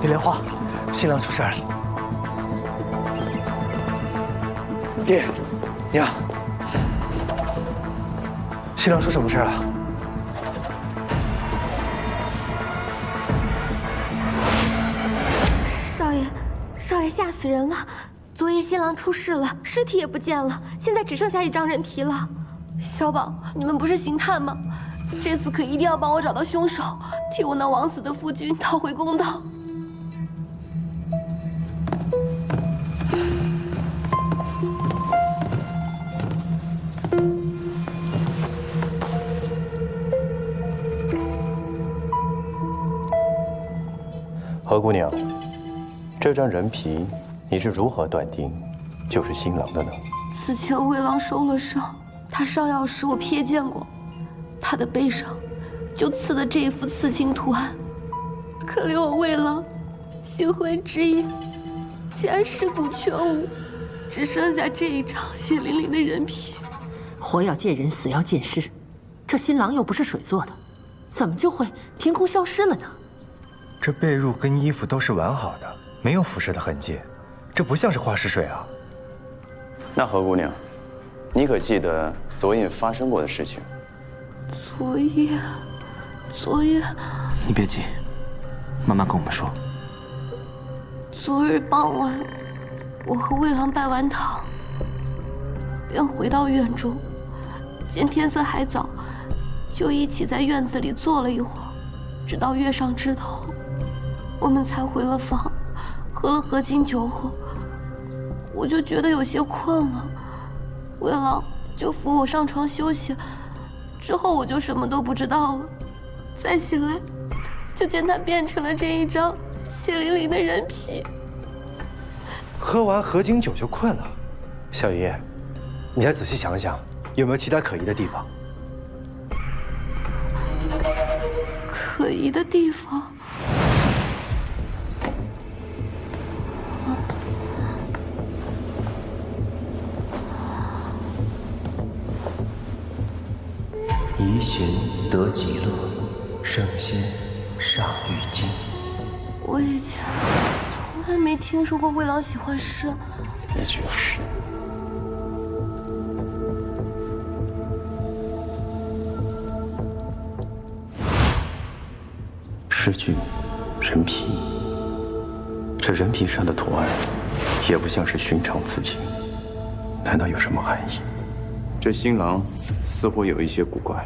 李莲花，新郎出事了。爹，娘，新郎出什么事了？少爷，吓死人了！昨夜新郎出事了，尸体也不见了，现在只剩下一张人皮了。小宝，你们不是刑探吗？这次可一定要帮我找到凶手，替我那枉死的夫君讨回公道。何姑娘，这张人皮你是如何断定就是新郎的呢？此前魏郎受了伤，他上药时我瞥见过，他的背上就刺的这一幅刺青图案。可怜我魏郎，新婚之夜竟然尸骨全无，只剩下这一张血淋淋的人皮。活要见人，死要见尸，这新郎又不是水做的，怎么就会凭空消失了呢？这被褥跟衣服都是完好的，没有腐蚀的痕迹，这不像是花石水啊。那何姑娘，你可记得昨夜发生过的事情？昨夜，你别急，慢慢跟我们说。昨日傍晚，我和魏郎拜完堂，便回到院中，见天色还早，就一起在院子里坐了一会儿，直到月上枝头，我们才回了房。喝了合卺酒后，我就觉得有些困了，魏郎就扶我上床休息。之后我就什么都不知道了。再醒来，就见他变成了这一张血淋淋的人皮。喝完合卺酒就困了，小爷爷，你再仔细想想，有没有其他可疑的地方？可疑的地方？宜行得极乐，圣仙尚欲尽。我以前从来没听说过魏郎喜欢诗。的确是。诗句，人皮。这人皮上的图案，也不像是寻常刺青，难道有什么含义？这新郎似乎有一些古怪。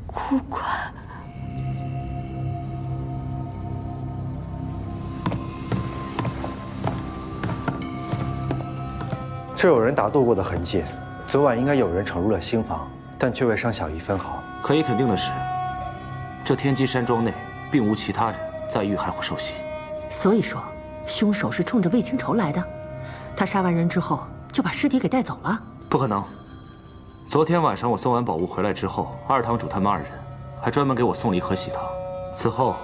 古怪？这有人打斗过的痕迹，昨晚应该有人闯入了新房，但却未伤小一分毫。可以肯定的是，这天机山庄内并无其他人在遇害或受袭。所以说，凶手是冲着魏清愁来的。他杀完人之后，就把尸体给带走了。不可能。昨天晚上我送完宝物回来之后，二堂主他们二人还专门给我送了一盒喜糖。此后，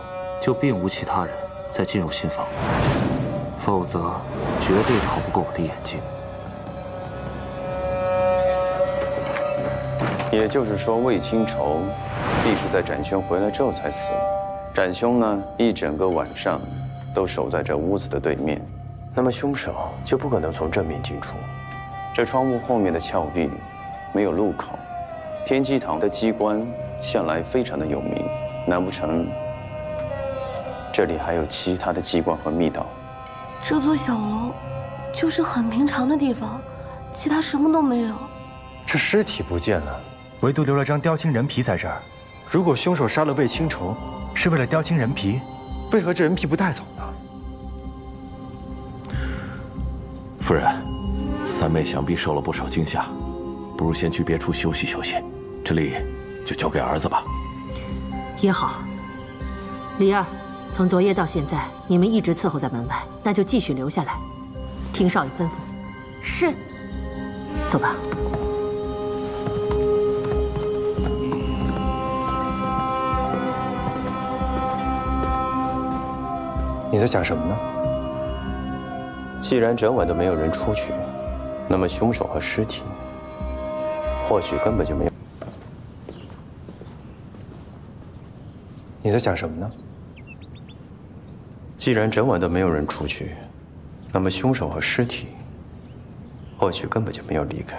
就并无其他人再进入新房，否则绝对逃不过我的眼睛。也就是说，魏清愁必是在展轩回来之后才死。展兄呢，一整个晚上都守在这屋子的对面，那么凶手就不可能从正面进出。这窗户后面的峭壁没有入口，天机堂的机关向来非常的有名，难不成这里还有其他的机关和密道？这座小楼就是很平常的地方，其他什么都没有。这尸体不见了，唯独留了张雕青人皮在这儿。如果凶手杀了魏清愁，是为了雕青人皮，为何这人皮不带走呢？夫人，三妹想必受了不少惊吓，不如先去别处休息休息，这里就交给儿子吧。也好。李儿，从昨夜到现在，你们一直伺候在门外，那就继续留下来，听少爷吩咐。是。走吧。你在想什么呢？既然整晚都没有人出去，那么凶手和尸体或许根本就没有。你在想什么呢？既然整晚都没有人出去，那么凶手和尸体或许根本就没有离开。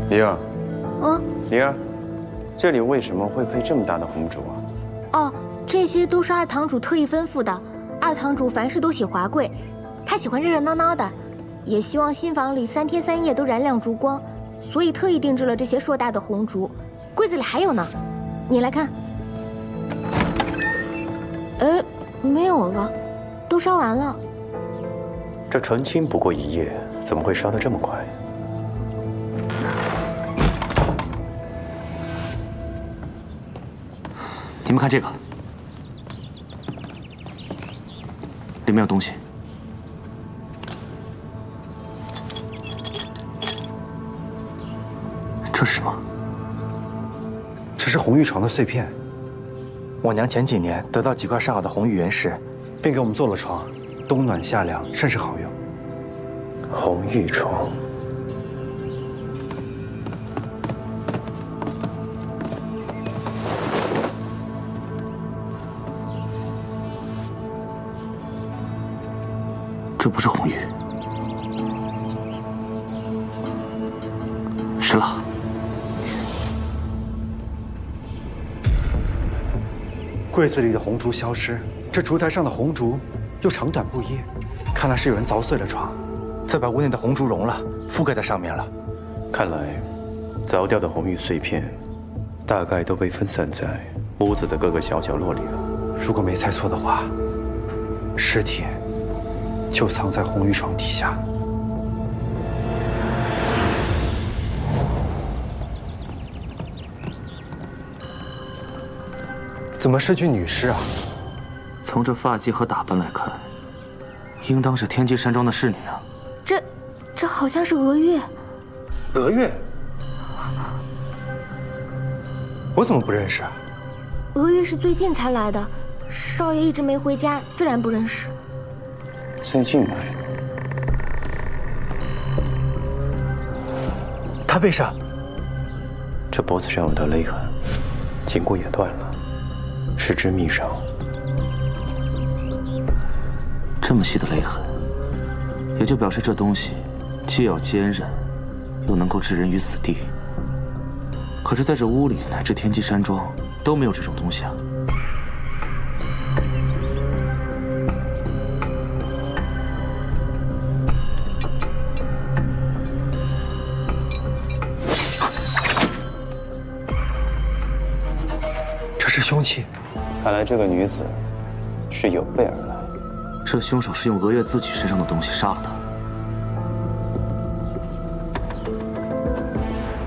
李儿，李儿，这里为什么会配这么大的红烛啊？哦，这些都是二堂主特意吩咐的。二堂主凡事都喜华贵，他喜欢热热闹闹的，也希望新房里3天3夜都燃亮烛光，所以特意定制了这些硕大的红烛。柜子里还有呢，你来看。哎，没有了，都烧完了。这成亲不过1夜，怎么会烧得这么快？你们看这个，里面有东西。这是什么？这是红玉床的碎片。我娘前几年得到几块上好的红玉原石，便给我们做了床，冬暖夏凉，甚是好用。红玉床。这不是红玉，是蜡。柜子里的红烛消失，这烛台上的红烛又长短不一，看来是有人凿碎了床，再把屋内的红烛熔了，覆盖在上面了。看来，凿掉的红玉碎片，大概都被分散在屋子的各个小角落里了。如果没猜错的话，尸体就藏在红玉床底下。怎么是具女尸啊？从这发髻和打扮来看，应当是天机山庄的侍女啊。这好像是娥月。娥月？我怎么不认识啊？娥月是最近才来的，少爷一直没回家，自然不认识。最近来，他背上，这脖子上有道勒痕，颈骨也断了，是致密伤。这么细的勒痕，也就表示这东西既要坚韧，又能够置人于死地。可是在这屋里乃至天机山庄都没有这种东西啊。这是凶器，看来这个女子是有备而来。这凶手是用娥月自己身上的东西杀了她。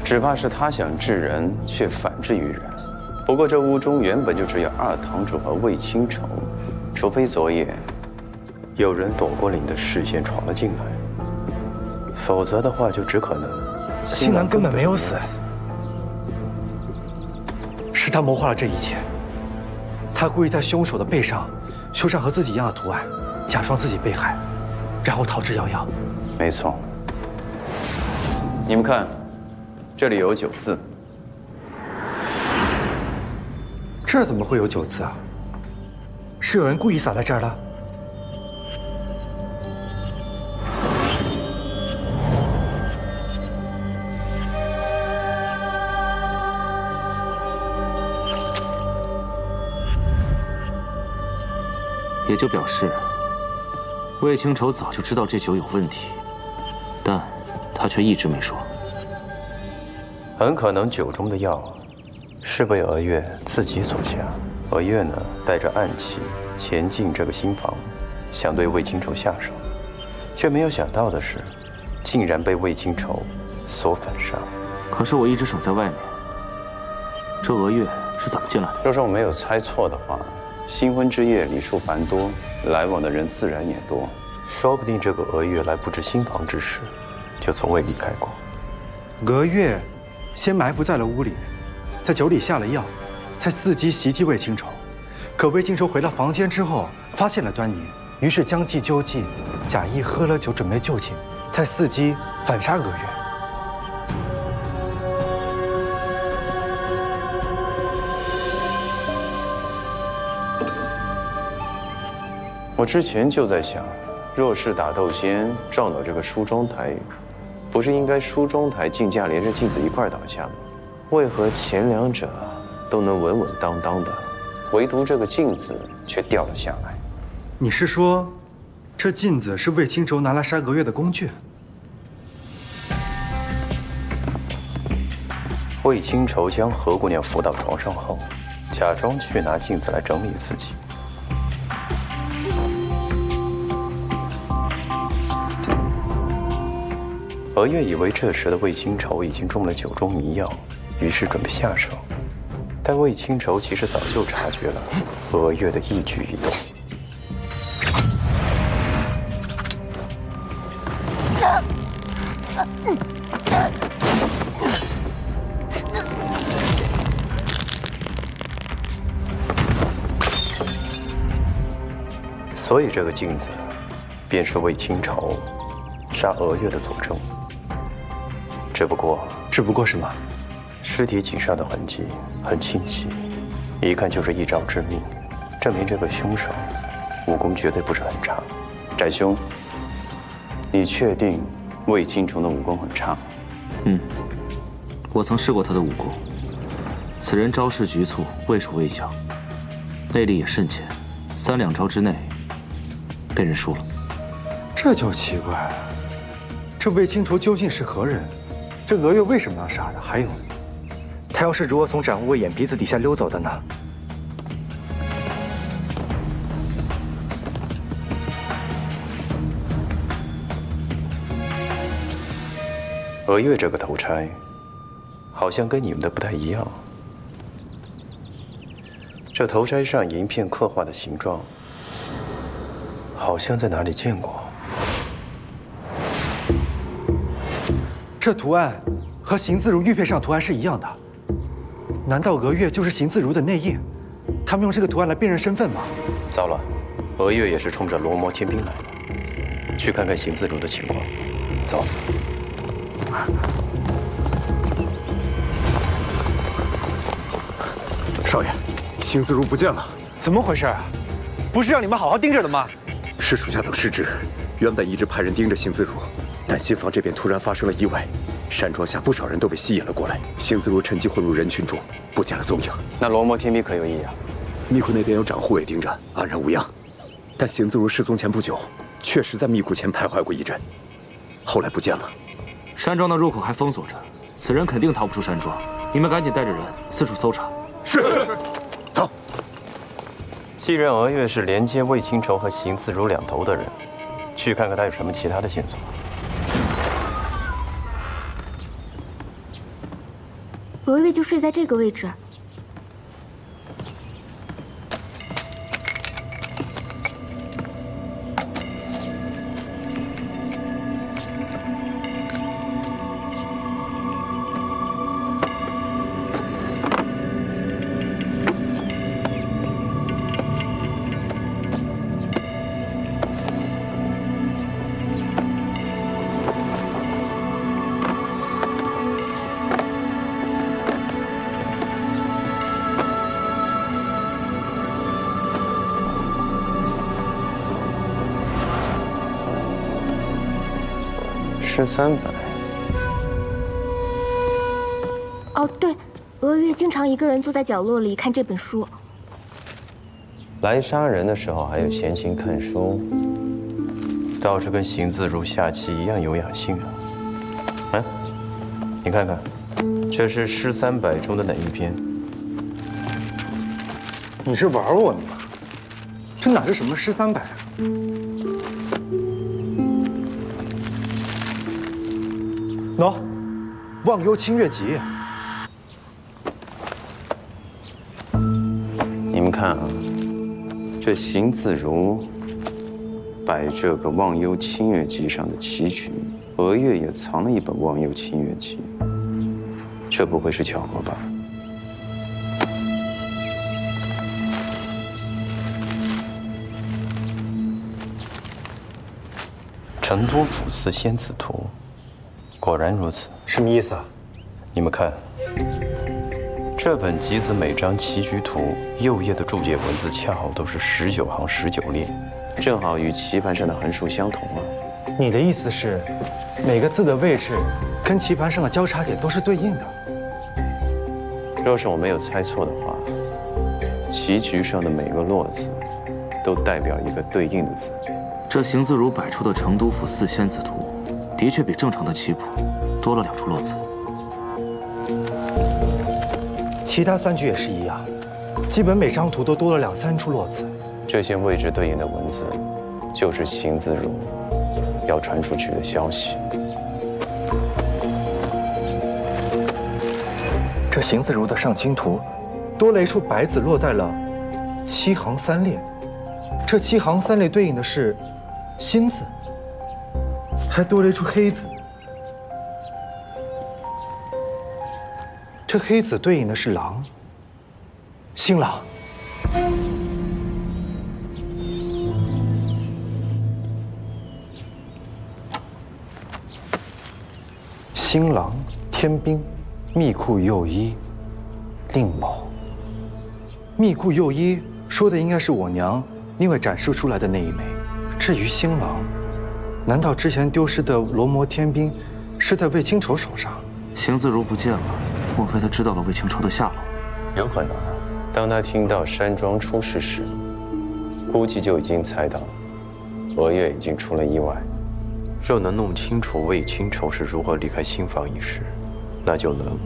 只怕是他想治人，却反治于人。不过这屋中原本就只有二堂主和魏清愁，除非昨夜有人躲过了你的视线闯了进来，否则的话就只可能新兰根本没有死，是他谋划了这一切。他故意在凶手的背上绣上和自己一样的图案，假装自己被害，然后逃之夭夭。没错。你们看，这里有9字。这儿怎么会有9字啊？是有人故意撒在这儿的？也就表示，魏清愁早就知道这酒有问题，但他却一直没说。很可能酒中的药是被娥月自己所下。娥月呢，带着暗器前进这个新房，想对魏清愁下手，却没有想到的是，竟然被魏清愁所反杀。可是我一直守在外面，这娥月是怎么进来的？若是我没有猜错的话，新婚之夜礼数繁多，来往的人自然也多，说不定这个娥月来布置新房之时，就从未离开过。娥月先埋伏在了屋里，在酒里下了药，才伺机袭击魏清愁。可魏清愁回到房间之后，发现了端倪，于是将计就计，假意喝了酒准备就寝，才伺机反杀娥月。我之前就在想，若是打斗间撞到这个梳妆台，不是应该梳妆台镜架连着镜子一块倒下吗？为何前两者都能稳稳当当的，唯独这个镜子却掉了下来？你是说，这镜子是魏清愁拿来杀娥月的工具？魏清愁将何姑娘扶到床上后，假装去拿镜子来整理自己。娥月以为这时的魏清愁已经中了酒中迷药，于是准备下手。但魏清愁其实早就察觉了娥月的一举一动。所以这个镜子，便是魏清愁杀娥月的佐证。只不过什么？尸体颈上的痕迹很清晰，一看就是一招致命，证明这个凶手武功绝对不是很差。翟兄，你确定魏清愁的武功很差？我曾试过他的武功。此人招式局促，畏手畏脚，内力也甚浅，3、2招之内被人输了。这就奇怪了，这魏清愁究竟是何人？这娥月为什么要杀他？还有，他要是如何从展无畏眼鼻子底下溜走的呢？娥月这个头钗，好像跟你们的不太一样。这头钗上银片刻画的形状，好像在哪里见过。这图案和邢自如玉佩上图案是一样的，难道娥月就是邢自如的内应？他们用这个图案来辨认身份吗？糟了，娥月也是冲着罗摩天兵来的，去看看邢自如的情况。走。少爷，邢自如不见了，怎么回事啊？不是让你们好好盯着的吗？是属下等失职，原本一直派人盯着邢自如，但新房这边突然发生了意外，山庄下不少人都被吸引了过来，邢自如趁机混入人群中，不见了踪影。那罗摩天兵可有异样？密库那边有长护卫盯着，安然无恙。但邢自如失踪前不久，确实在密库前徘徊过一阵，后来不见了。山庄的入口还封锁着，此人肯定逃不出山庄。你们赶紧带着人四处搜查。是。走。既然娥月是连接魏清愁和邢自如两头的人，去看看他有什么其他的线索。娥月就睡在这个位置。1300。哦，对，娥月经常一个人坐在角落里看这本书。来杀人的时候还有闲情看书，倒是跟邢自如下棋一样有雅兴啊。哎，你看看，这是诗300中的哪一篇？你是玩我呢吗？这哪是什么诗300啊？喏，忘忧清月集。你们看啊，这邢自如摆这个忘忧清月集上的棋局，娥月也藏了一本忘忧清月集，这不会是巧合吧？成都府寺仙子图，果然如此。什么意思啊？你们看，这本集子每张棋局图右页的注解文字恰好都是19行19列，正好与棋盘上的横竖相同啊。你的意思是，每个字的位置跟棋盘上的交叉点都是对应的？若是我没有猜错的话，棋局上的每个落字都代表一个对应的字。这邢自如摆出的成都府寺仙子图，的确比正常的棋谱多了2处落字。其他3局也是一样，基本每张图都多了2、3处落字。这些位置对应的文字，就是邢自如要传出去的消息。这邢自如的上清图，多了1处白子落在了7行3列，这7行3列对应的是心字，还多了1处黑子，这黑子对应的是狼，新郎。新郎天兵。密库右一，令某。密库右一说的应该是我娘因为展示出来的那一枚。至于新郎，难道之前丢失的罗摩天兵是在魏清愁手上？邢自如不见了，莫非他知道了魏清愁的下落？有可能。当他听到山庄出事时，估计就已经猜到娥月已经出了意外。若能弄清楚魏清愁是如何离开新房一事，那就能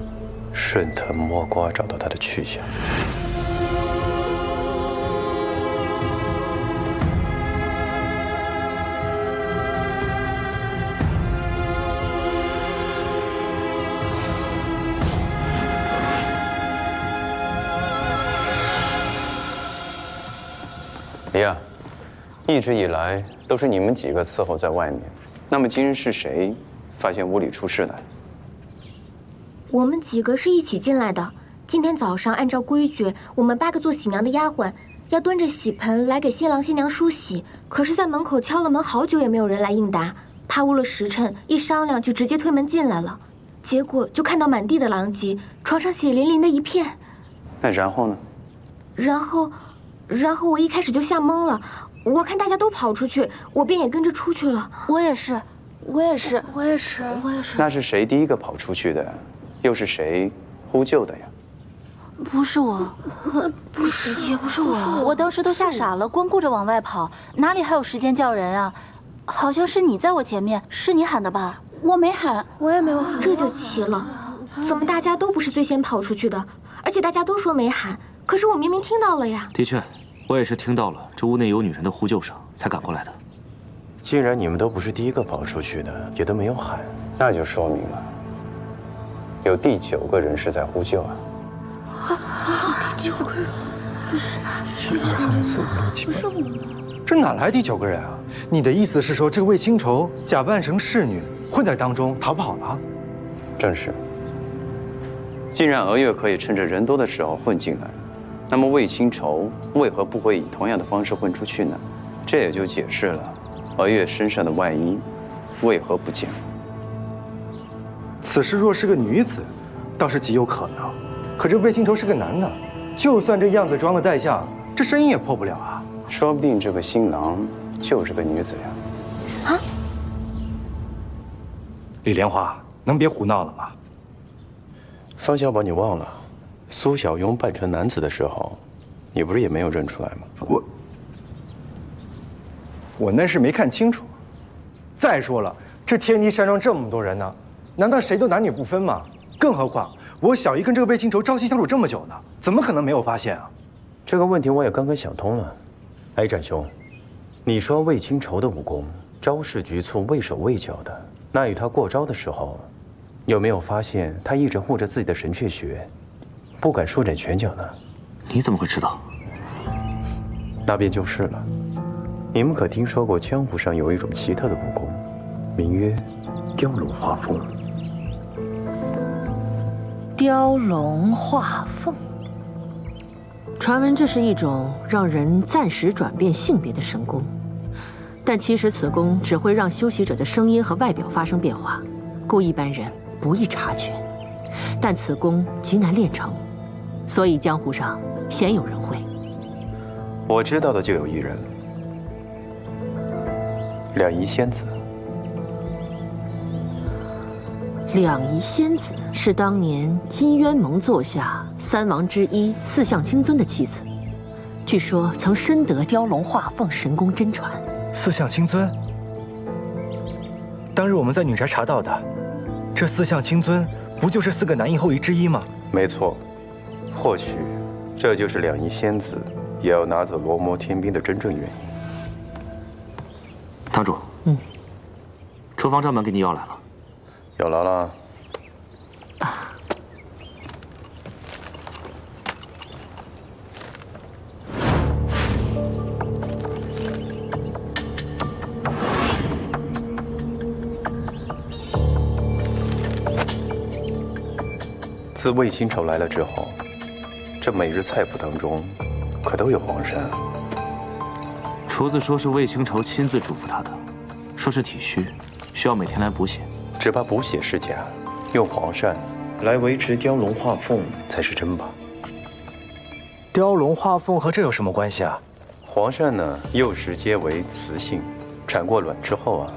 顺藤摸瓜找到他的去向。李亚，一直以来都是你们几个伺候在外面，那么今日是谁发现屋里出事来？我们几个是一起进来的。今天早上按照规矩，我们8个做喜娘的丫鬟要端着喜盆来给新郎新娘梳洗，可是在门口敲了门好久也没有人来应答，怕误了时辰，一商量就直接推门进来了。结果就看到满地的狼藉，床上血淋淋的一片。那然后呢？然后我一开始就吓懵了，我看大家都跑出去，我便也跟着出去了。我也是。那是谁第一个跑出去的？又是谁呼救的呀？不是我，也不是我。我当时都吓傻了，光顾着往外跑，哪里还有时间叫人啊？好像是你在我前面，是你喊的吧？我没喊，我也没有喊。这就奇了，怎么大家都不是最先跑出去的？而且大家都说没喊，可是我明明听到了呀。的确，我也是听到了这屋内有女人的呼救声，才赶过来的。既然你们都不是第一个跑出去的，也都没有喊，那就说明了有第9个人是在呼救啊！第9个人，不是我，这哪来第9个人啊？你的意思是说，这个魏清愁假扮成侍女，混在当中逃跑了？正是。既然娥月可以趁着人多的时候混进来，那么魏清愁为何不会以同样的方式混出去呢？这也就解释了娥月身上的外衣为何不见了。此事若是个女子，倒是极有可能。可这魏清愁是个男的，就算这样子装的带相，这声音也破不了啊。说不定这个新郎就是个女子呀。啊！李莲花，能别胡闹了吗？方小宝，你忘了，苏小庸扮成男子的时候，你不是也没有认出来吗？我那是没看清楚。再说了，这天机山庄这么多人呢，难道谁都男女不分吗？更何况我小姨跟这个魏清愁朝夕相处这么久呢，怎么可能没有发现啊？这个问题我也刚刚想通了。哎，展兄，你说魏清愁的武功招式局促、畏手畏脚的，那与他过招的时候，有没有发现他一直护着自己的神阙穴，不敢舒展拳脚呢？你怎么会知道？那便就是了。你们可听说过江湖上有一种奇特的武功，名曰雕龙画凤？雕龙画凤，传闻这是一种让人暂时转变性别的神功，但其实此功只会让修习者的声音和外表发生变化，故一般人不易察觉。但此功极难练成，所以江湖上鲜有人会。我知道的就有一人，两仪仙子。两仪仙子是当年金渊盟座下3王之一四象青尊的妻子，据说曾深得雕龙画凤神功真传。四象青尊，当日我们在女宅查到的，这四象青尊不就是4个男婴后裔之一吗？没错，或许这就是两仪仙子也要拿走罗摩天兵的真正原因。堂主，厨房账本给你要来了。有劳了。自魏清愁来了之后，这每日菜谱当中可都有黄鳝啊。厨子说是魏清愁亲自嘱咐他的，说是体虚，需要每天来补血。只怕补血是假，用黄鳝来维持雕龙画凤才是真吧？雕龙画凤和这有什么关系啊？黄鳝呢，幼时皆为雌性，产过卵之后啊，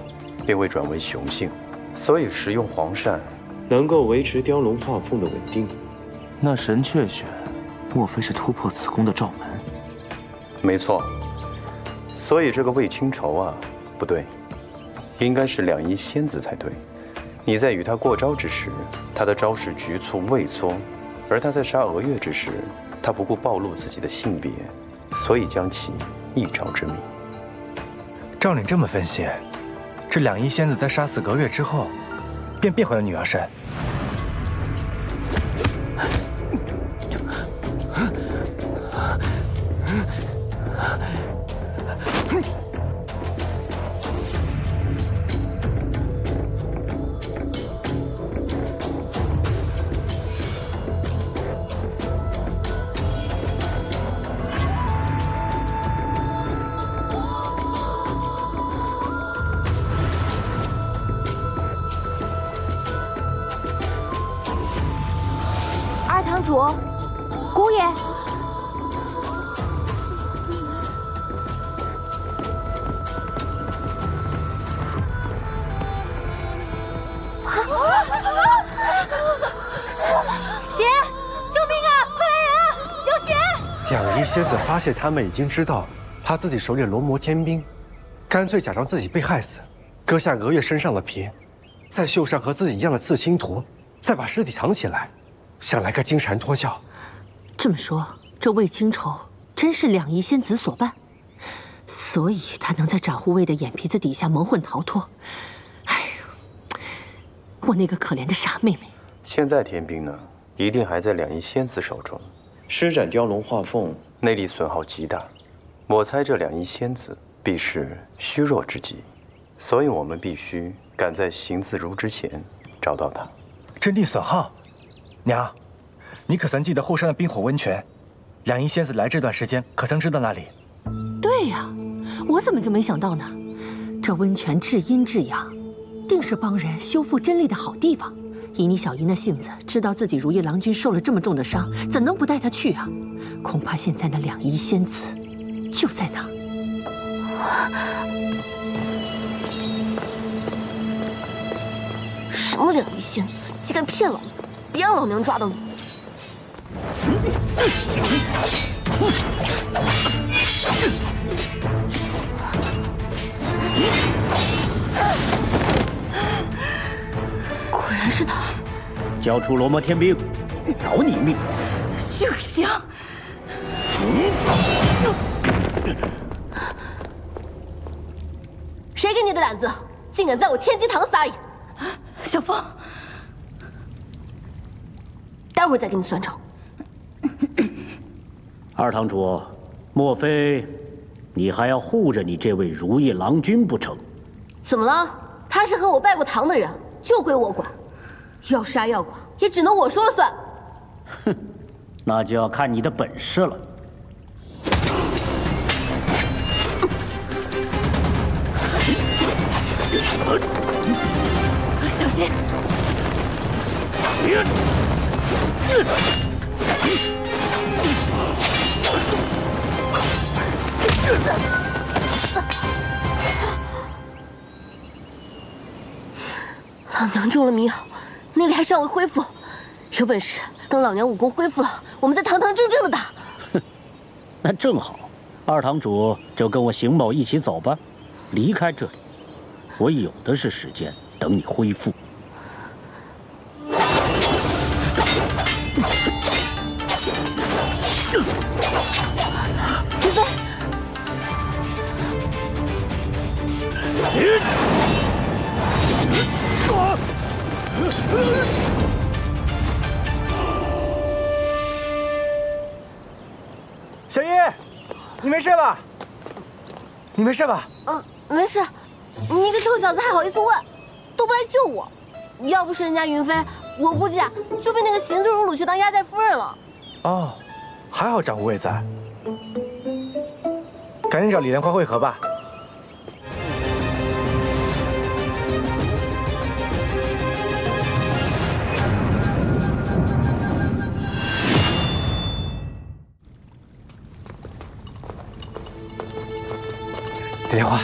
便会转为雄性，所以食用黄鳝能够维持雕龙画凤的稳定。那神阙血，莫非是突破此功的罩门？没错，所以这个魏清愁啊，不对，应该是两仪仙子才对。你在与他过招之时，他的招式局促畏缩；而他在杀娥月之时，他不顾暴露自己的性别，所以将其一招致命。照你这么分析，这两仪仙子在杀死娥月之后，便变回了女儿身。二堂主，姑爷。血！救命啊！快来人啊！有血！两仪仙子发现他们已经知道他自己手里罗摩天兵，干脆假装自己被害死，割下娥月身上的皮，再绣上和自己一样的刺青图，再把尸体藏起来，想来个金蝉脱壳。这么说，这魏清愁真是两仪仙子所办，所以他能在展护卫的眼皮子底下蒙混逃脱。哎呀，我那个可怜的傻妹妹。现在天兵呢，一定还在两仪仙子手中，施展雕龙画凤，内力损耗极大。我猜这两仪仙子必是虚弱之极，所以我们必须赶在邢自如之前找到她。阵地损耗，娘，你可曾记得后山的冰火温泉？两仪仙子来这段时间，可曾知道那里？对呀，我怎么就没想到呢？这温泉治阴治阳，定是帮人修复真力的好地方。以你小姨那性子，知道自己如意郎君受了这么重的伤，怎能不带他去啊？恐怕现在那两仪仙子就在那儿。什么两仪仙子，竟敢骗老娘！别让老娘抓到你！果然是他！交出罗摩天兵，饶你一命！就行。谁给你的胆子，竟敢在我天机堂撒野？小凤，待会儿再给你算账。二堂主，莫非你还要护着你这位如意郎君不成？怎么了？他是和我拜过堂的人，就归我管。要杀要剐，也只能我说了算。哼，那就要看你的本事了。小心！老娘中了迷药，内力还尚未恢复。有本事等老娘武功恢复了，我们再堂堂正正的打。哼，那正好，二堂主就跟我邢某一起走吧，离开这里，我有的是时间等你恢复。云飞，小叶，你没事吧？你没事吧？没事。你一个臭小子还好意思问，都不来救我。要不是人家云飞，我估计啊就被那个邢自如掳去当压寨夫人了。哦，还好长无畏在。赶紧找李莲花会合吧。李莲花，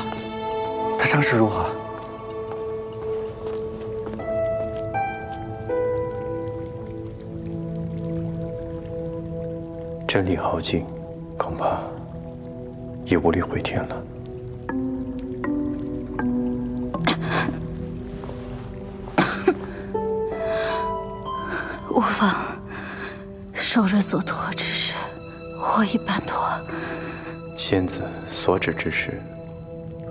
他伤势如何？真力耗尽，恐怕也无力回天了。无妨，受人所托之事，我已办妥。仙子所指之事，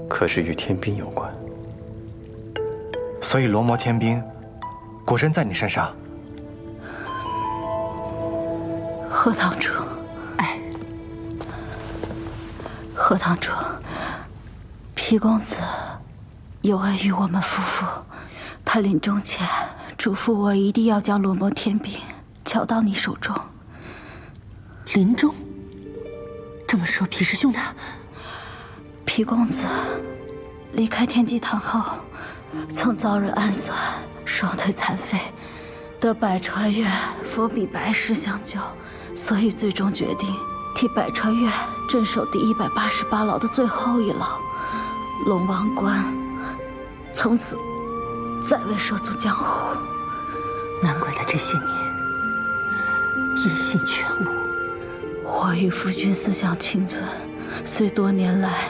可是与天兵有关？所以罗摩天兵果真在你身上？贺堂主，哎，贺堂主，皮公子有恩于我们夫妇，他临终前嘱咐我一定要将罗摩天兵交到你手中。临终？这么说，皮师兄他……皮公子离开天机堂后，曾遭人暗算，双腿残废，得百川院佛比白石相救。所以最终决定替百川院镇守第188牢的最后一牢龙王关，从此再未涉足江湖。难怪他这些年一心全无。我与夫君思想清纯，虽多年来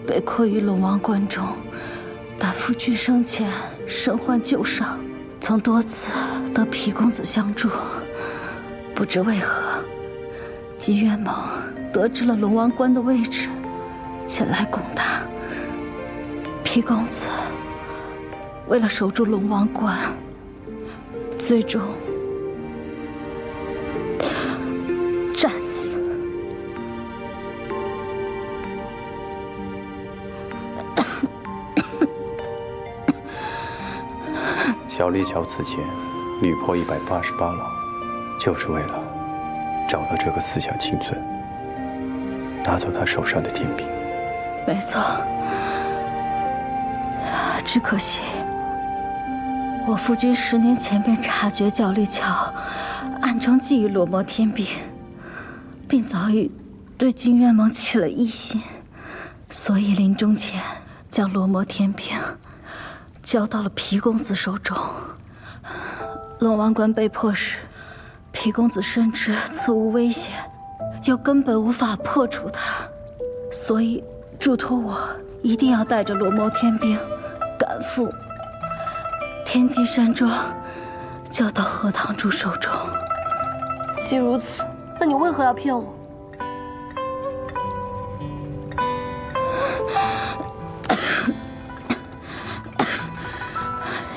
被困于龙王关中，但夫君生前身患旧伤，曾多次得皮公子相助。不知为何，金元猛得知了龙王关的位置，前来攻打。皮公子为了守住龙王关，最终战死。小李桥此前屡破188牢，就是为了找到这个思想清纯、拿走他手上的天兵。没错，只可惜我夫君10年前便察觉角力桥暗中觊觎罗摩天兵，并早已对金元猛起了异心，所以临终前将罗摩天兵交到了皮公子手中。龙王关被破时，皮公子深知此无危险，又根本无法破除他，所以嘱托我一定要带着罗摩天兵赶赴天机山庄，交到贺堂主手中。既如此，那你为何要骗我？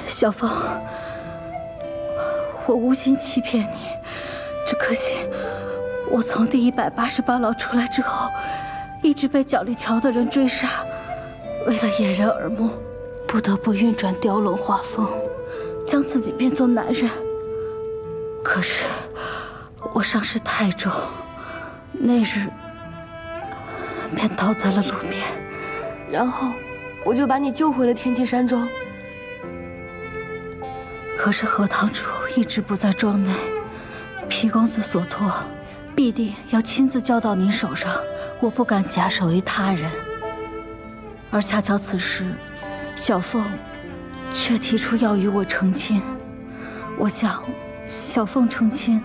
小凤，我无心欺骗你，只可惜我从第188牢出来之后，一直被角力桥的人追杀，为了掩人耳目，不得不运转雕龙画凤，将自己变作男人。可是我伤势太重，那日便倒在了路边。然后我就把你救回了天际山庄。可是何堂主一直不在庄内，皮公子所托，必定要亲自交到您手上，我不敢假手于他人。而恰巧此时，小凤却提出要与我成亲。我想，小凤成亲，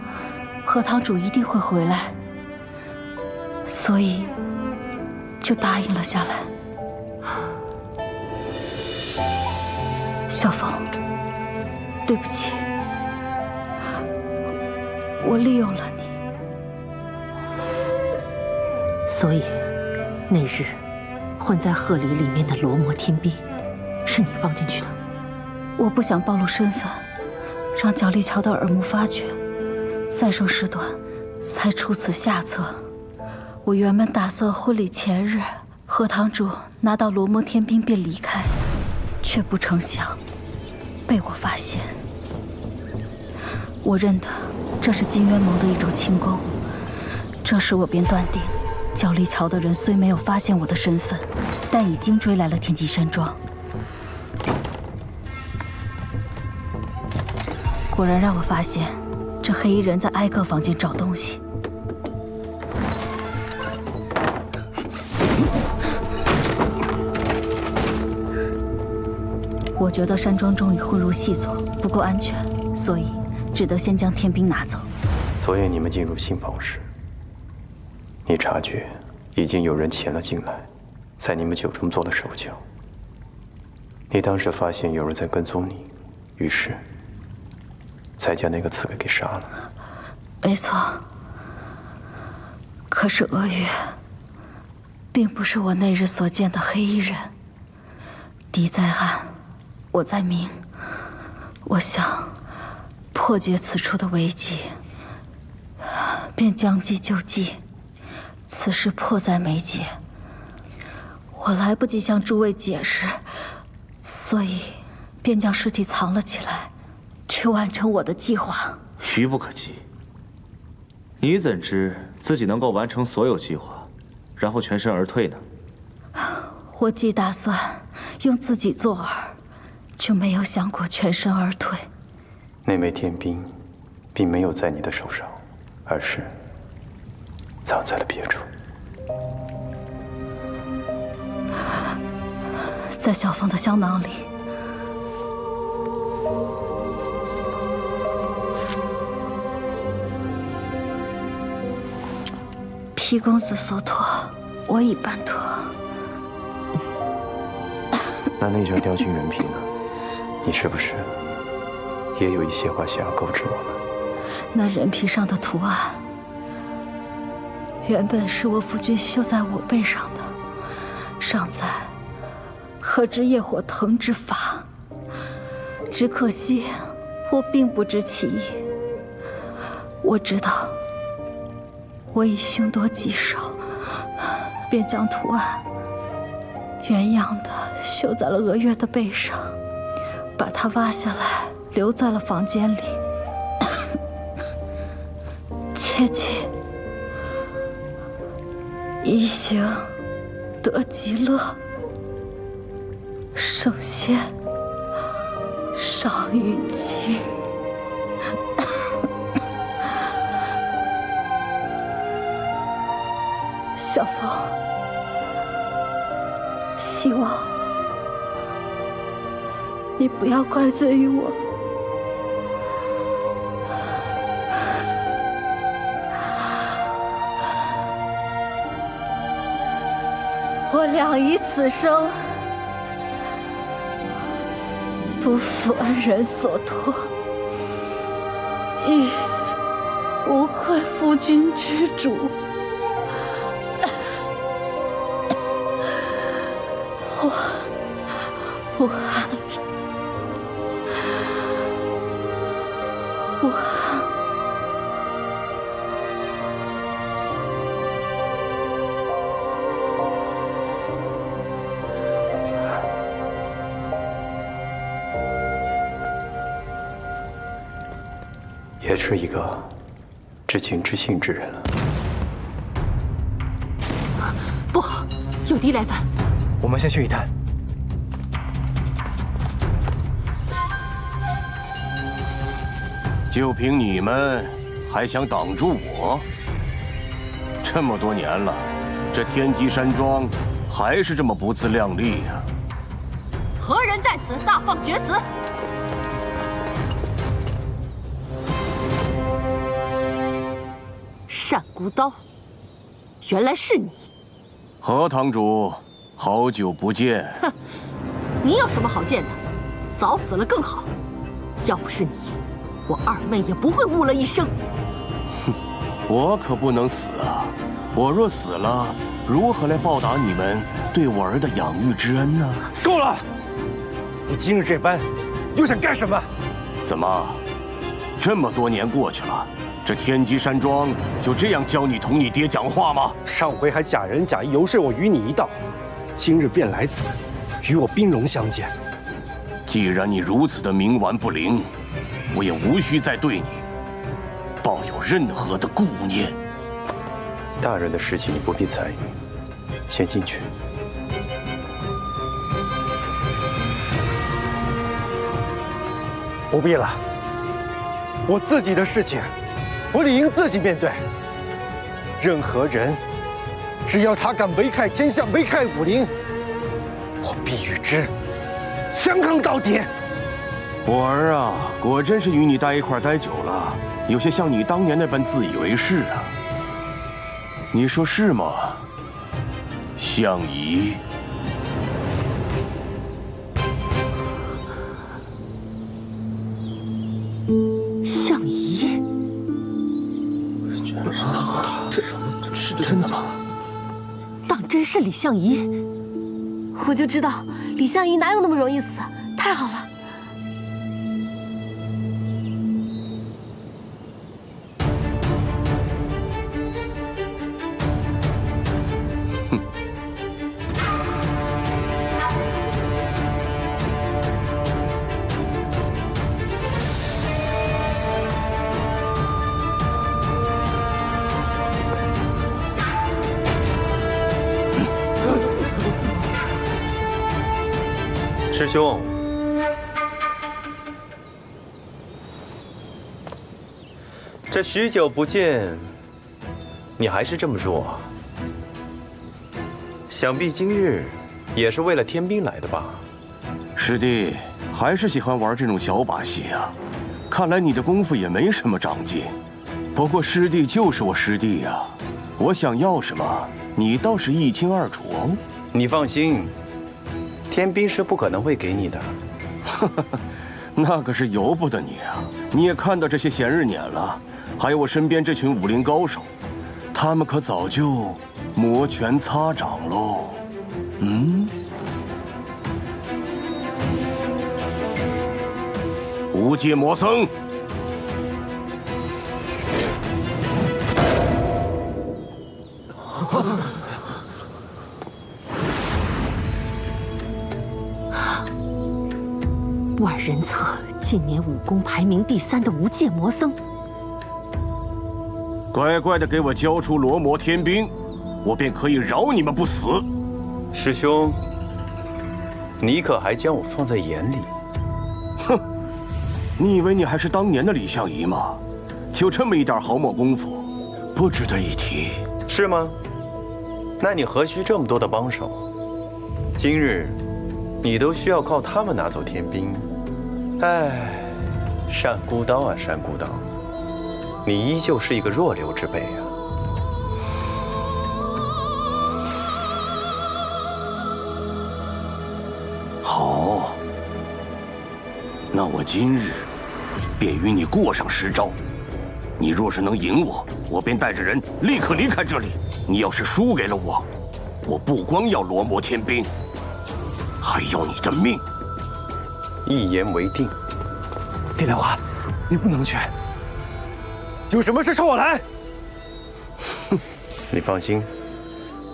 何堂主一定会回来，所以就答应了下来。小凤，对不起，我利用了你。所以，那日混在鹤里里面的罗摩天兵，是你放进去的。我不想暴露身份，让角力桥的耳目发觉，再生事端，才出此下策。我原本打算婚礼前日，何堂主拿到罗摩天兵便离开，却不成想被我发现。我认得这是金渊谋的一种轻功，这时我便断定，角力桥的人虽没有发现我的身份，但已经追来了天际山庄。果然让我发现，这黑衣人在挨个房间找东西。我觉得山庄中已混入细作，不够安全，所以只得先将天兵拿走。昨夜你们进入新房时，你察觉已经有人潜了进来，在你们酒中做了手脚。你当时发现有人在跟踪你，于是才将那个刺猬给杀了。没错，可是俄月并不是我那日所见的黑衣人。敌在暗，我在明。我想破解此处的危机，便将计就计。此事迫在眉睫，我来不及向诸位解释，所以便将尸体藏了起来，去完成我的计划。愚不可及。你怎知自己能够完成所有计划，然后全身而退呢？我既打算用自己做饵，就没有想过全身而退。那枚天兵，并没有在你的手上，而是藏在了别处。在小凤的香囊里。皮公子所托，我已办妥。那张雕金人皮呢？你是不是也有一些话想要告知我们？那人皮上的图案，原本是我夫君绣在我背上的，上载“可知业火腾”之法。只可惜，我并不知其意。我知道，我已凶多吉少，便将图案原样的绣在了俄月的背上，把它挖下来留在了房间里。切记，一行得极乐，圣仙上玉京。小凤，希望你不要怪罪于我。我俩以此生不负恩人所托，亦无愧夫君之主。武汉，武汉，也是一个知情知性之人了。不好，有敌来犯！我们先去一探。就凭你们，还想挡住我？这么多年了，这天机山庄还是这么不自量力呀！何人在此大放厥词？单孤刀，原来是你！何堂主，好久不见。哼，你有什么好见的？早死了更好。要不是你，我二妹也不会误了一生。哼，我可不能死啊！我若死了，如何来报答你们对我儿的养育之恩呢？够了！你今日这般，又想干什么？怎么，这么多年过去了，这天机山庄就这样教你同你爹讲话吗？上回还假仁假义游说我与你一道，今日便来此，与我兵戎相见。既然你如此的冥顽不灵，我也无需再对你抱有任何的顾念。大人的事情你不必参与，先进去。不必了，我自己的事情，我理应自己面对。任何人，只要他敢危害天下、危害武林，我必与之相抗到底。我儿啊，果真是与你待一块待久了，有些像你当年那般自以为是啊。你说是吗，相宜？相宜？这是真的吗？当真是李相宜？我就知道李相宜哪有那么容易死，太好了。师兄，这许久不见，你还是这么弱啊？想必今日也是为了天兵来的吧？师弟还是喜欢玩这种小把戏啊！看来你的功夫也没什么长进。不过师弟就是我师弟呀，我想要什么，你倒是一清二楚哦。你放心。天兵是不可能会给你的，那可是由不得你啊！你也看到这些闲日撵了，还有我身边这群武林高手，他们可早就摩拳擦掌喽。嗯，无界魔僧，万人册近年武功排名第3的无界魔僧，乖乖的给我交出罗摩天兵，我便可以饶你们不死。师兄，你可还将我放在眼里？哼，你以为你还是当年的李相宜吗？就这么一点毫毛功夫，不值得一提，是吗？那你何须这么多的帮手？今日你都需要靠他们拿走天兵。唉，单孤刀啊，单孤刀，你依旧是一个弱流之辈啊。好，那我今日便与你过上10招。你若是能赢我，我便带着人立刻离开这里；你要是输给了我，我不光要罗摩天兵，还要你的命。一言为定。李莲花，你不能去，有什么事冲我来。哼，你放心，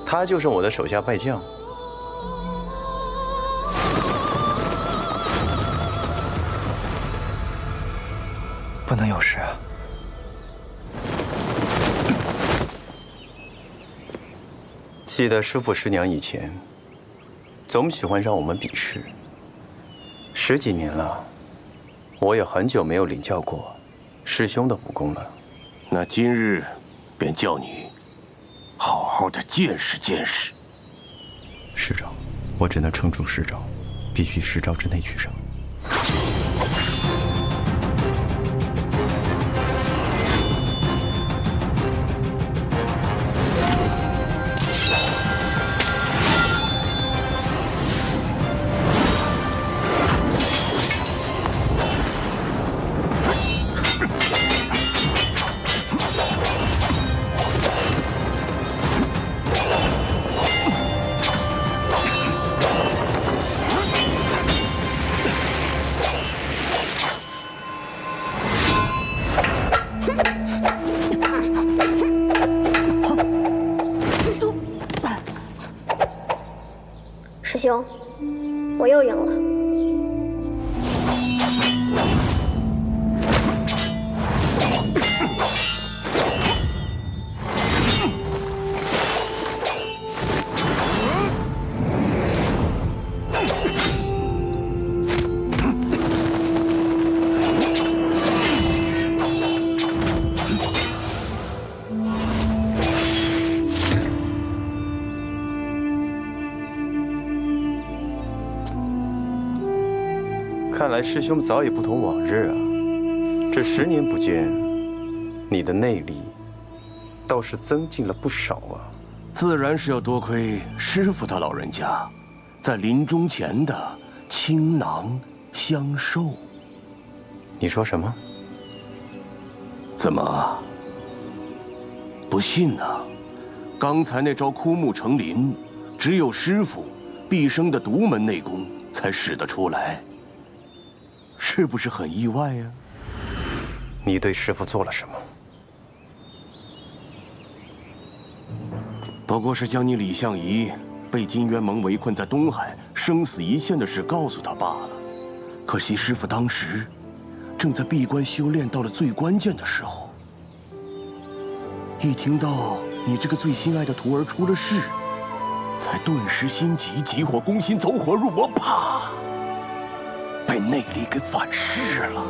他就是我的手下败将。不能有事啊。记得师父师娘以前总喜欢让我们比试。10几年了，我也很久没有领教过师兄的武功了。那今日便叫你好好的见识见识。师长，我只能撑住10招，必须10招之内取胜。师兄，我又赢了。看来师兄早已不同往日啊！这10年不见，你的内力倒是增进了不少啊！自然是要多亏师父他老人家在临终前的倾囊相授。你说什么？怎么不信呢？刚才那招枯木成林，只有师父毕生的独门内功才使得出来。是不是很意外呀？你对师父做了什么？不过是将你李相夷被金渊盟围困在东海，生死一线的事告诉他罢了。可惜师父当时正在闭关修炼到了最关键的时候，一听到你这个最心爱的徒儿出了事，才顿时心急，急火攻心，走火入魔，啪！被内力给反噬了。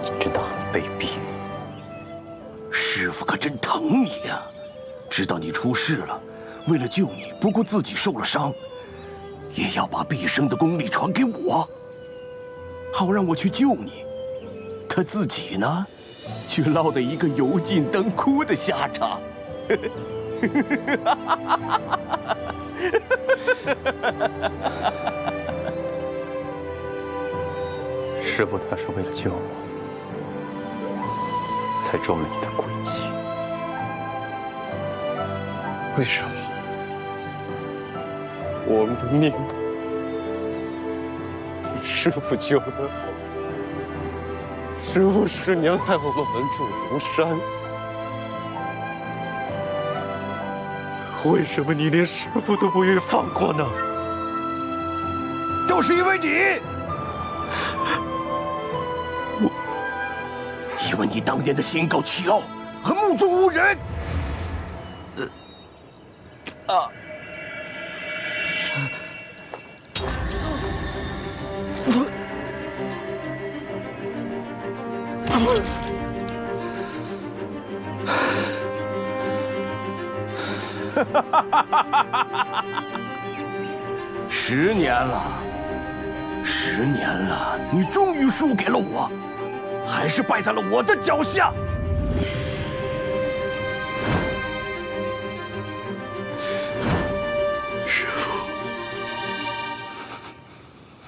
你真的很卑鄙。师父可真疼你呀！知道你出事了，为了救你，不顾自己受了伤，也要把毕生的功力传给我，好让我去救你。他自己呢，却落得一个油尽灯枯的下场。师父他是为了救我，才中了你的诡计。为什么我们的命是师父救的？师父师娘带我们门主如山，为什么你连师父都不愿意放过呢？就是因为你，因为你当年的心高气傲和目中无人。10年了，10年了，你终于输给了我，还是败在了我的脚下。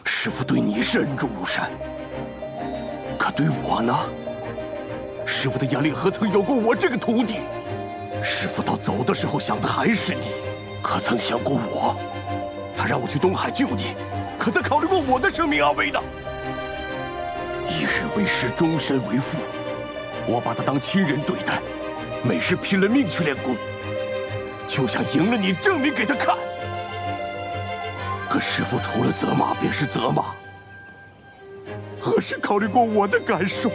师父对你是恩重如山，可对我呢？师父的眼里何曾有过我这个徒弟？师父到走的时候想的还是你，可曾想过我？他让我去东海救你，可曾考虑过我的生命安危呢？一日为师，终身为父，我把他当亲人对待，每日拼了命去练功，就想赢了你，证明给他看。可师父除了责骂便是责骂，何时考虑过我的感受？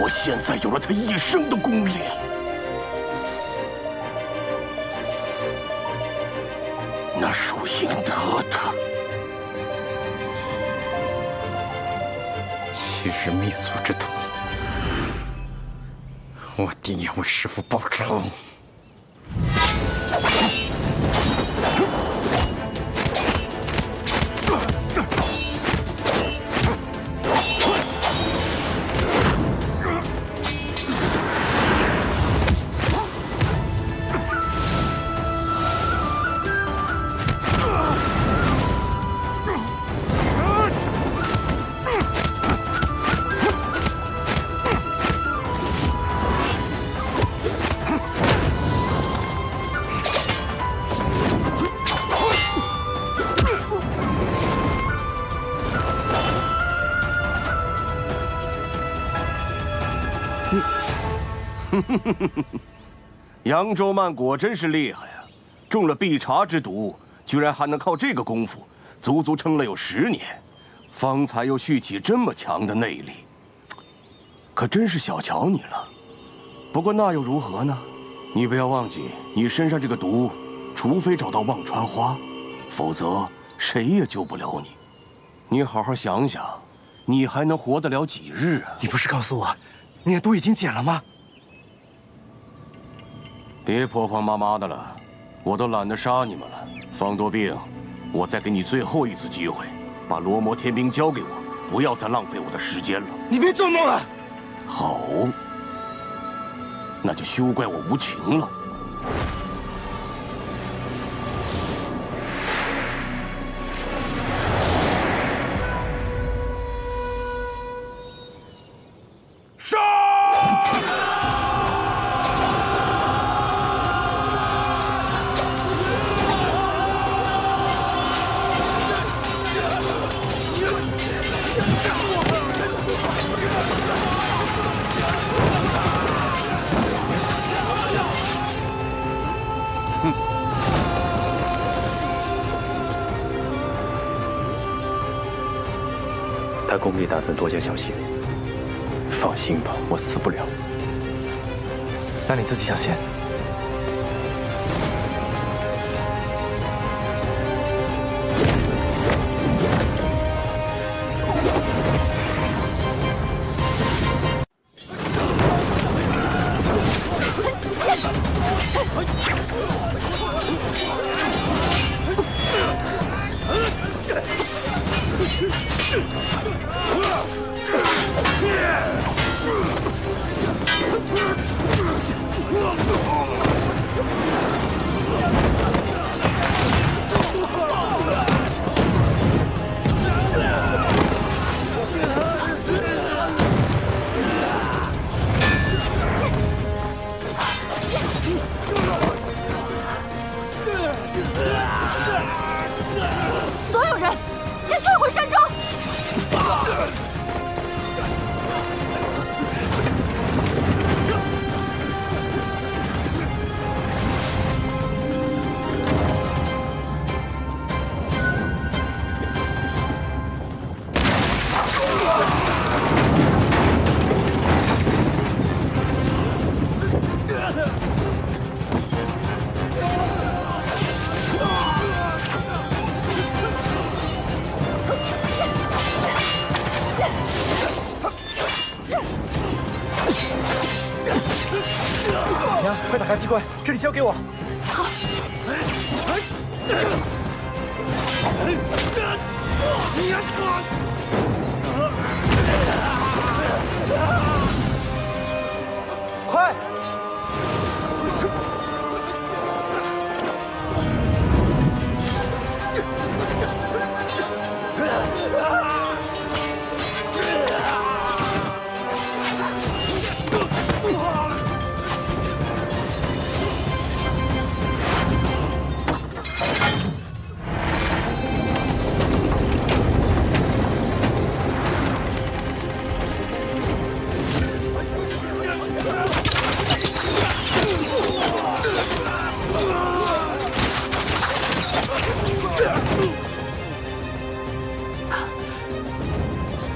我现在有了他一生的功力，那属应得的。昔日灭族之徒，我定要为师父报仇。扬州慢果真是厉害呀，中了碧茶之毒，居然还能靠这个功夫，足足撑了有10年，方才又蓄起这么强的内力，可真是小瞧你了。不过那又如何呢？你不要忘记，你身上这个毒，除非找到忘川花，否则谁也救不了你。你好好想想，你还能活得了几日啊？你不是告诉我，你的毒已经解了吗？别婆婆妈妈的了，我都懒得杀你们了。方多病，我再给你最后一次机会，把罗摩天兵交给我，不要再浪费我的时间了。你别做梦了。好，那就休怪我无情了。他功力大增，多加小心。放心吧，我死不了。那你自己小心。所有人，先退回山庄。娘，快打开机关，这里交给我。好。快！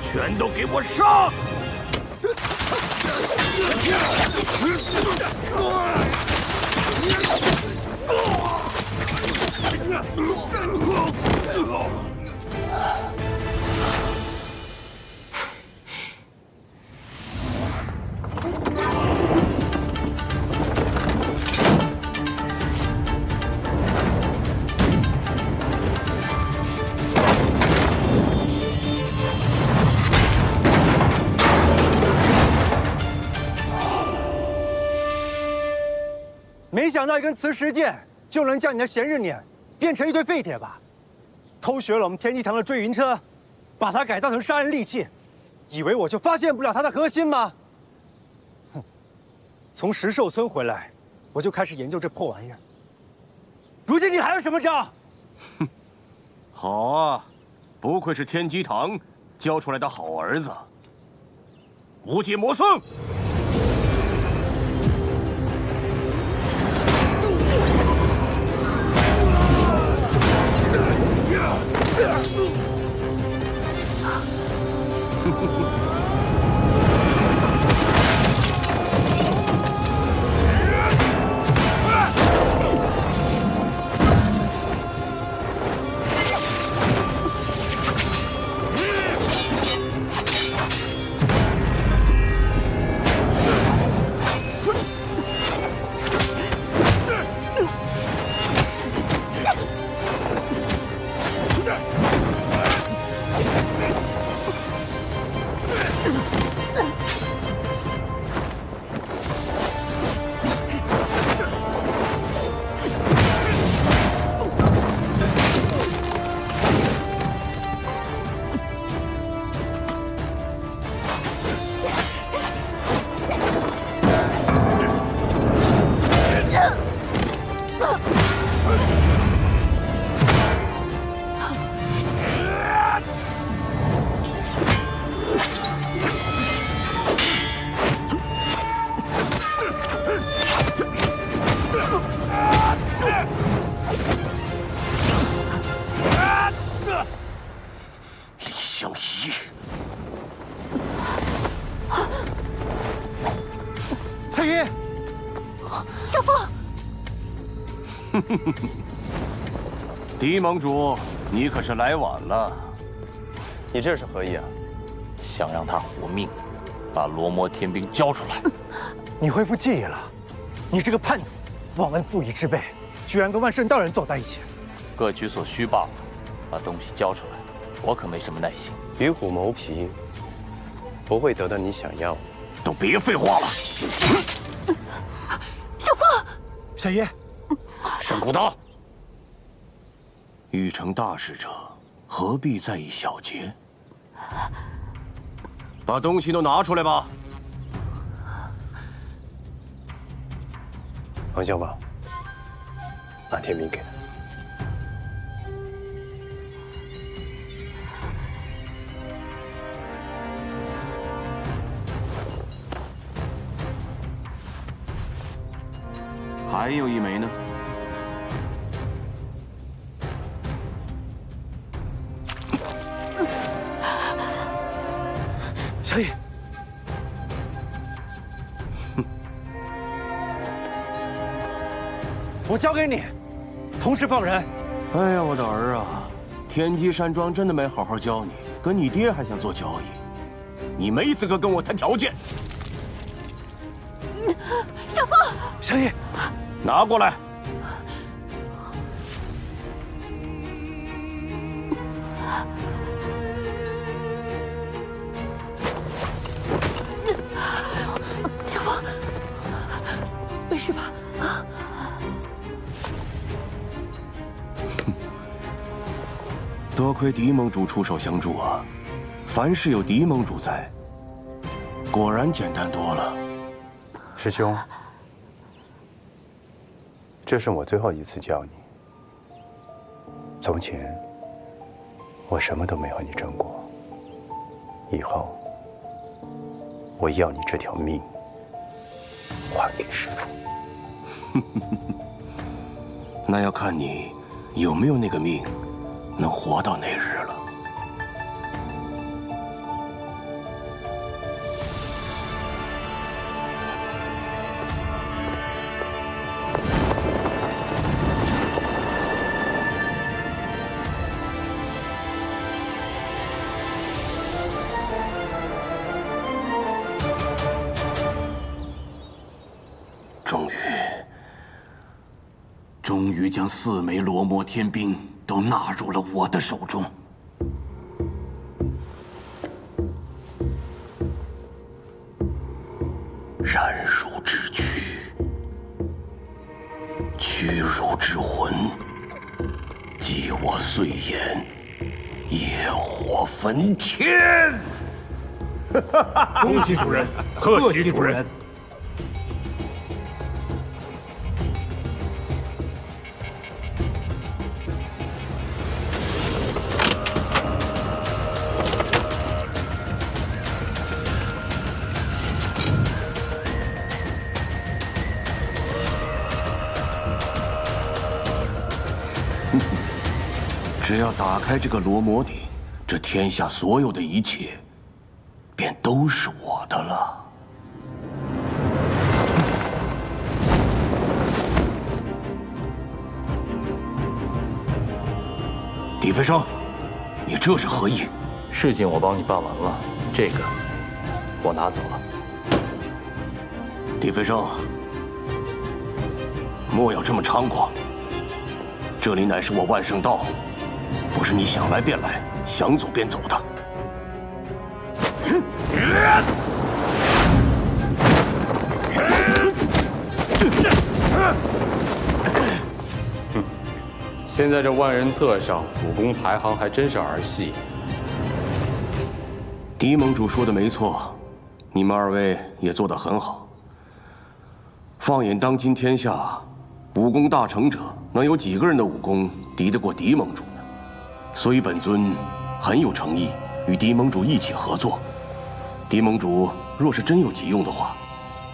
全都给我上！没想到一根磁石剑就能将你的闲日年变成一堆废铁吧？偷学了我们天机堂的追云车，把它改造成杀人利器，以为我就发现不了它的核心吗？哼！从石兽村回来，我就开始研究这破玩意儿。如今你还有什么招？哼，好啊，不愧是天机堂教出来的好儿子。无界魔僧。 李相夷，翠衣，少峰。狄盟主，你可是来晚了。你这是何意啊？想让他活命，把罗摩天兵交出来。你恢复记忆了？你这个叛徒，忘恩负义之辈，居然跟万圣道人走在一起。各取所需罢了，把东西交出来，我可没什么耐心。与虎谋皮，不会得到你想要的。都别废话了。少峰，小爷，沈古道，欲成大事者，何必在意小节？把东西都拿出来吧。王小宝，把天命给他。还有一枚呢。小野，我交给你，同时放人。哎呀，我的儿啊，天机山庄真的没好好教你，跟你爹还想做交易，你没资格跟我谈条件。少峰，小野，拿过来。少峰，没事吧？啊！多亏狄盟主出手相助啊！凡事有狄盟主在，果然简单多了。师兄，这是我最后一次教你。从前，我什么都没和你争过。以后，我要你这条命还给师父。那要看你有没有那个命，能活到那日了。于将4枚罗摩天兵都纳入了我的手中。燃汝之躯，屈汝之魂，击我碎岩，野火焚天。恭喜主人，贺喜主人。只要打开这个罗摩鼎，这天下所有的一切，便都是我的了。狄飞升，你这是何意？事情我帮你办完了，这个我拿走了。狄飞升，莫要这么猖狂。这里乃是我万圣道，不是你想来便来，想走便走的。现在这万人册上武功排行还真是儿戏。狄盟主说的没错，你们2位也做得很好。放眼当今天下，武功大成者能有几个人的武功敌得过狄盟主呢？所以本尊很有诚意与狄盟主一起合作。狄盟主若是真有急用的话，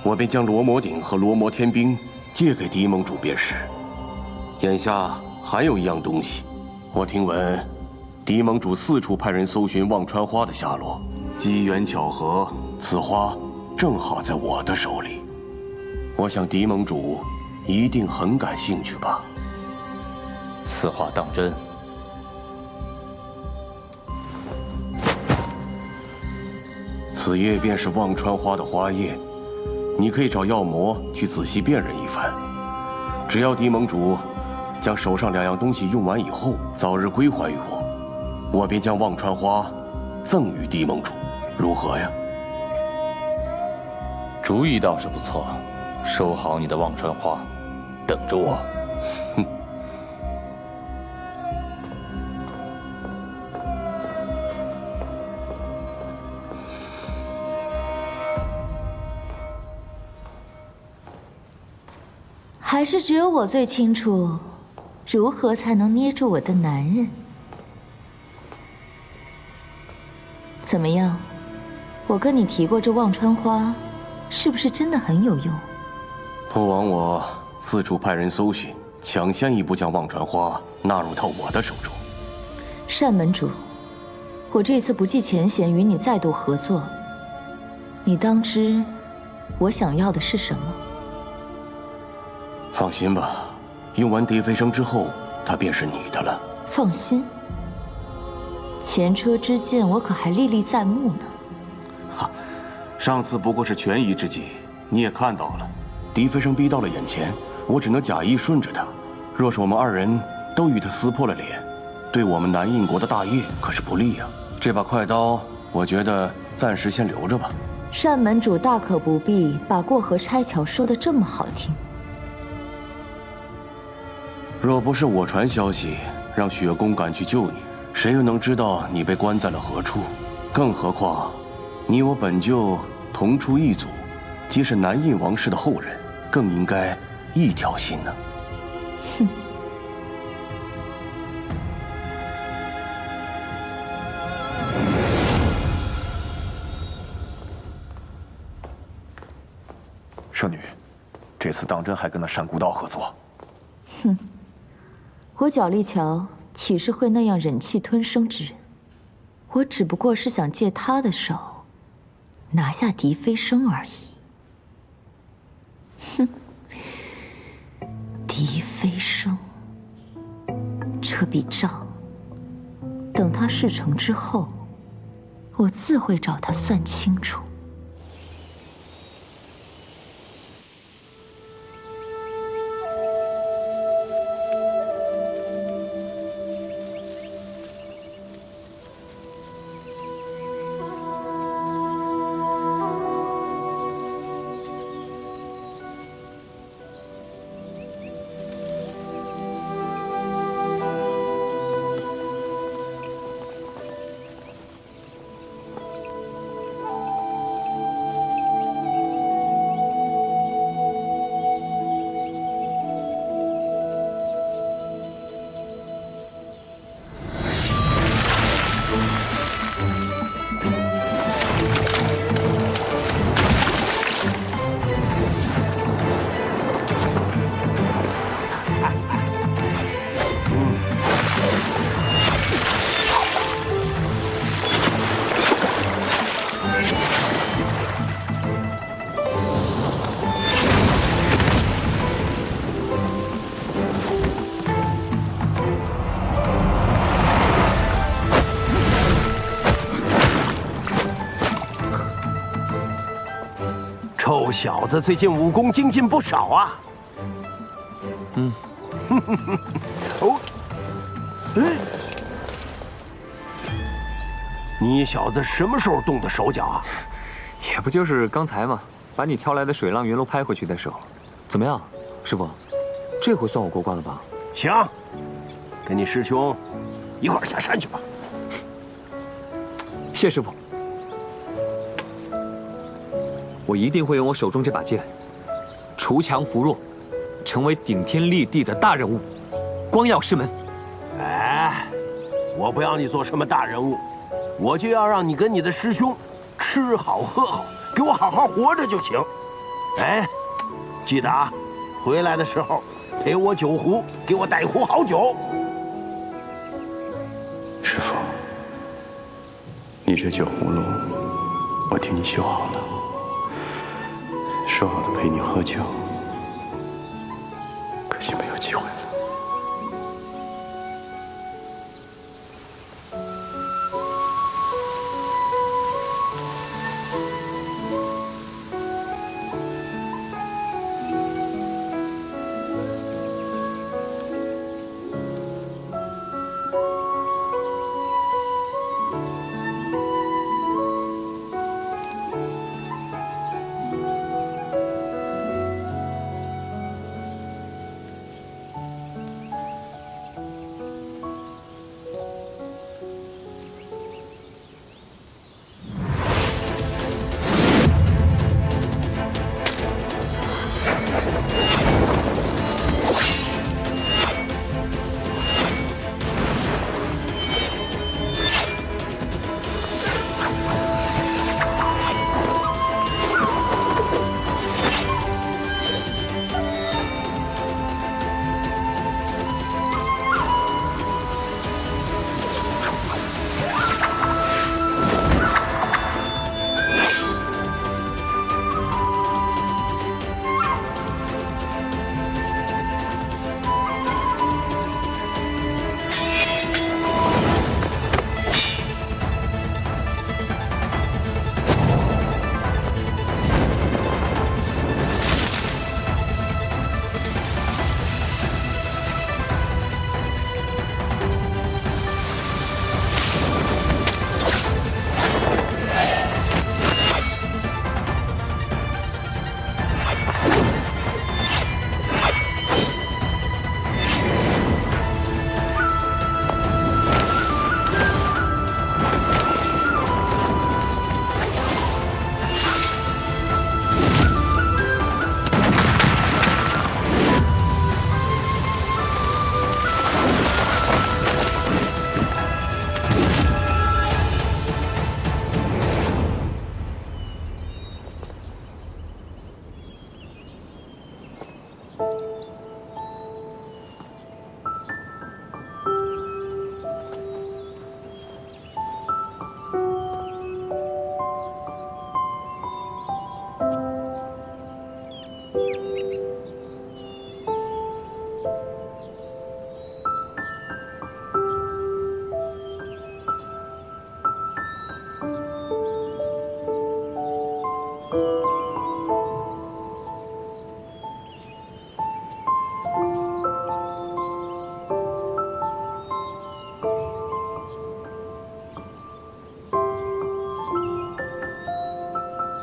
我便将罗摩鼎和罗摩天兵借给狄盟主便是。眼下还有一样东西，我听闻狄盟主4处派人搜寻忘川花的下落，机缘巧合，此花正好在我的手里。我想狄盟主一定很感兴趣吧？此话当真？此叶便是忘川花的花叶，你可以找药魔去仔细辨认一番。只要狄盟主将手上2样东西用完以后，早日归还于我，我便将忘川花赠与狄盟主，如何呀？主意倒是不错，收好你的忘川花，等着我。哼。还是只有我最清楚，如何才能捏住我的男人。怎么样？我跟你提过这忘川花，是不是真的很有用？托王我4处派人搜寻，抢先一步将忘川花纳入到我的手中。单门主，我这次不计前嫌与你再度合作，你当知我想要的是什么？放心吧，用完狄飞升之后，他便是你的了。放心，前车之鉴我可还历历在目呢。哈，上次不过是权宜之计，你也看到了，狄飞升逼到了眼前，我只能假意顺着他。若是我们2人都与他撕破了脸，对我们南印国的大业可是不利呀。这把快刀，我觉得暂时先留着吧。单门主大可不必把过河拆桥说得这么好听。若不是我传消息让雪宫赶去救你，谁又能知道你被关在了何处？更何况，你我本就同出一族，皆是南印王室的后人，更应该一条心呢。哼。圣女，这次当真还跟那单孤道合作？哼。我角力桥岂是会那样忍气吞声之人？我只不过是想借他的手拿下狄飞升而已。哼，狄飞升，这笔账，等他事成之后，我自会找他算清楚。臭小子最近武功精进不少啊。哦，你小子什么时候动的手脚啊？也不就是刚才嘛，把你挑来的水浪云楼拍回去的时候。怎么样，师傅？这回算我过关了吧？行，跟你师兄一块儿下山去吧。谢师傅。我一定会用我手中这把剑，锄强扶弱，成为顶天立地的大人物，光耀师门。哎，我不要你做什么大人物，我就要让你跟你的师兄吃好喝好，给我好好活着就行。哎，记得啊，回来的时候陪我酒壶，给我带壶好酒。师傅，你这酒葫芦，我替你修好了。说好的陪你喝酒，可惜没有机会了。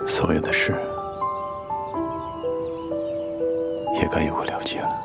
所有的事也该有个了结了。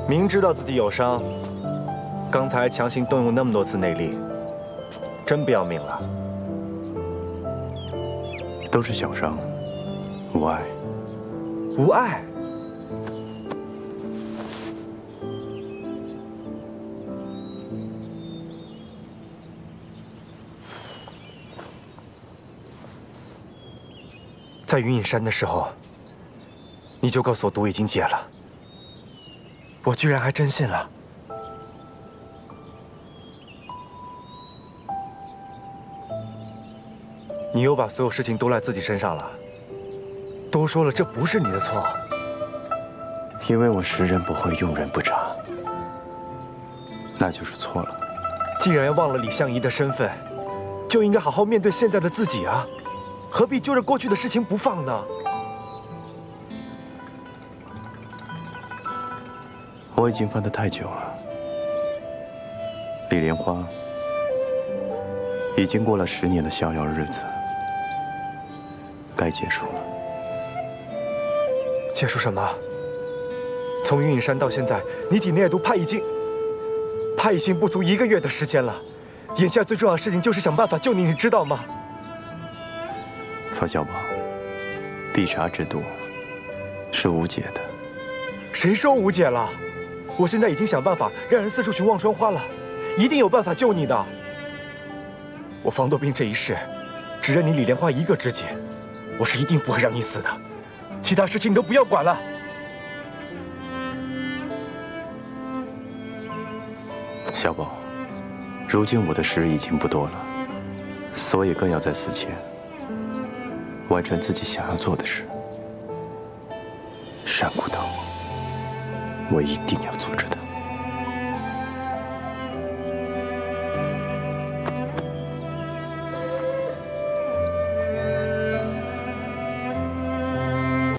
明知道自己有伤，刚才强行动用那么多次内力，真不要命了。都是小伤，无碍。无碍？在云隐山的时候，你就告诉我毒已经解了，我居然还真信了。你又把所有事情都赖自己身上了，都说了这不是你的错。因为我识人不会用人不察，那就是错了。既然忘了李相夷的身份，就应该好好面对现在的自己啊，何必揪着过去的事情不放呢？我已经放得太久了。李莲花已经过了10年的逍遥日子，该结束了。结束什么？从云隐山到现在，你体内的毒怕已经不足1个月的时间了。眼下最重要的事情就是想办法救你，你知道吗？方小宝，必杀之毒是无解的。谁说无解了？我现在已经想办法让人四处寻望春花了，一定有办法救你的。我防斗兵这一世，只认你李莲花一个知己，我是一定不会让你死的，其他事情你都不要管了。小宝，如今我的时日已经不多了，所以更要在死前完成自己想要做的事。山谷岛，我一定要阻止他。